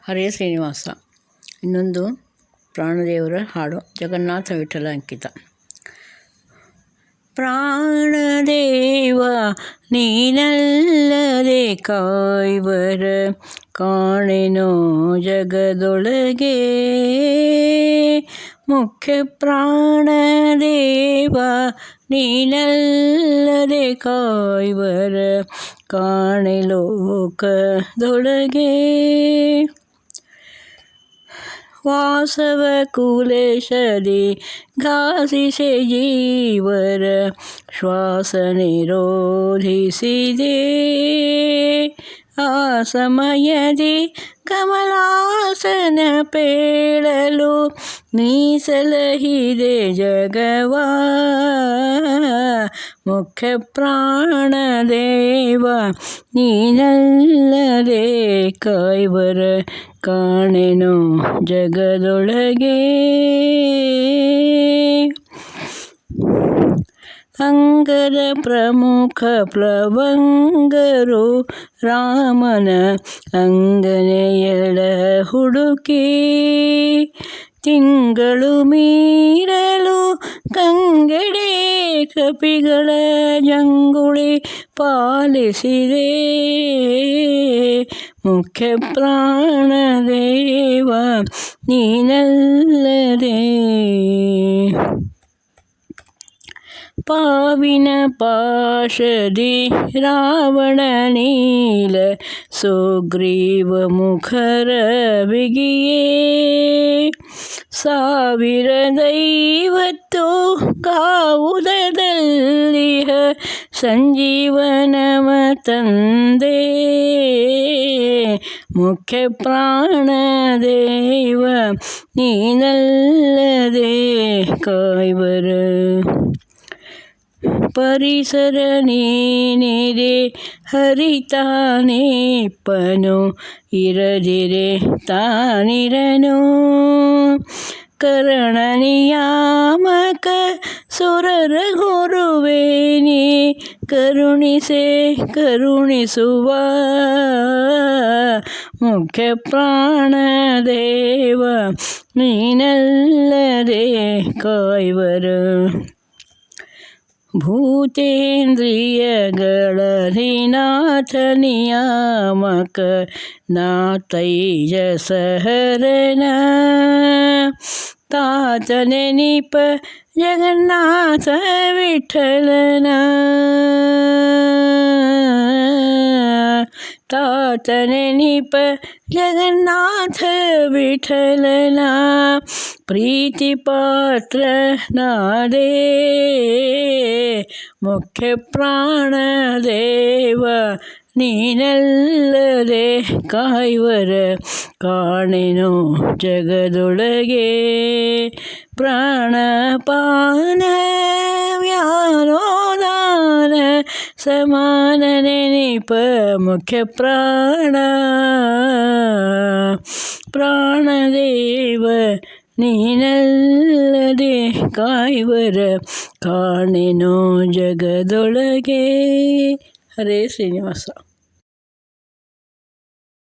ಹರೇ ಶ್ರೀನಿವಾಸ. ಇನ್ನೊಂದು ಪ್ರಾಣದೇವರ ಹಾಡು, ಜಗನ್ನಾಥ ವಿಠಲ ಅಂಕಿತ. ಪ್ರಾಣದೇವ ನೀನಲ್ಲದೆ ಕಾಯ್ವರ ಕಾಣೆನೋ ಜಗದೊಳಗೆ. ಮುಖ್ಯ ಪ್ರಾಣದೇವ ನೀನಲ್ಲದೆ ಕಾಯ್ವರ ಕಾಣೆ ಲೋಕದೊಳಗೆ. ವಾಸವ ಕುಲೇಶದಿ ಘಾಸಿಸೆ ಜೀವರ ಶ್ವಾಸ ನಿರೋಧಿಸಿದೆ. ಆ ಸಮಯದಿ ಕಮಲಾಸನ ಪೇಳಲು ಮೀಸಲಹಿದೆ ಜಗವಾ. ಮುಖ್ಯ ಪ್ರಾಣದೇವ ನೀನಲ್ಲದೆ ಕಾಯ್ವರ ಕಾಣೆನೋ ಜಗದೊಳಗೆ. ಅಂಗದ ಪ್ರಮುಖ ಪ್ಲವಂಗರು ರಾಮನ ಅಂಗನೆಯಳ ಹುಡುಕಿ. ತಿಂಗಳು ಮೀರಲು ಕಂಗೆಡೆ ಕಪಿಗಳ ಜಂಗುಳಿ ಪಾಲಿಸಿದೆ. ಮುಖ್ಯ ಪ್ರಾಣದೇವ ನೀನಲ್ಲದೆ. ಪಾವಿನ ಪಾಶದಿ ರಾವಣ ನೀಲ ಸುಗ್ರೀವ ಮುಖರ ಬಿಗಿಯೇ. 1050 ಗಾವುದದಲ್ಲಿಹ ಸಂಜೀವನವ ತಂದೆ. ಮುಖ್ಯ ಪ್ರಾಣದೇವ ನೀನಲ್ಲದೆ ಕಾಯ್ವರ. ಪರಿಸರ ನೀನಿರೆ ಹರಿತಾನೇಪ್ಪನು, ಇರದಿರೆ ತಾನಿರನು. ಕರಣ ನಿಯಾಮಕ ಸುರರ ಗುರುವೇನಿ, ಕರುಣಿಸೆ ಕರುಣಿಸುವ. ಮುಖ್ಯ ಪ್ರಾಣದೇವ ನೀನಲ್ಲದೆ ಕಾಯ್ವರ. ಭೂತೇಂದ್ರಿಯಗಳಧಿನಾಥ ನಿಯಾಮಕ ನಾತೈಜಸಹರನ. ತಾತನೆನಿಪ ಜಗನ್ನಾಥ ವಿಠಲನ. ತಾತನೆನಿಪ ಜಗನ್ನಾಥ ವಿಠಲನ. ಪ್ರೀತಿ ಪಾತ್ರ ನಾದೇ. ಮುಖ್ಯ ಪ್ರಾಣದೇವ ನೀನಲ್ಲದೆ ಕಾಯ್ವರ ಕಾಣೆನೋ ಜಗದೊಳಗೆ. ಪ್ರಾಣಪಾನ ವ್ಯಾನೋದಾನ ಸಮಾನ ನೆನಿಪ ಮುಖ್ಯ ಪ್ರಾಣ. ಪ್ರಾಣದೇವ ನೀನಲ್ಲದೆ ಕಾಯ್ವರ ಕಾಣೆನೋ ಜಗದೊಳಗೆ. ಹರೇ ಶ್ರೀನಿವಾಸ.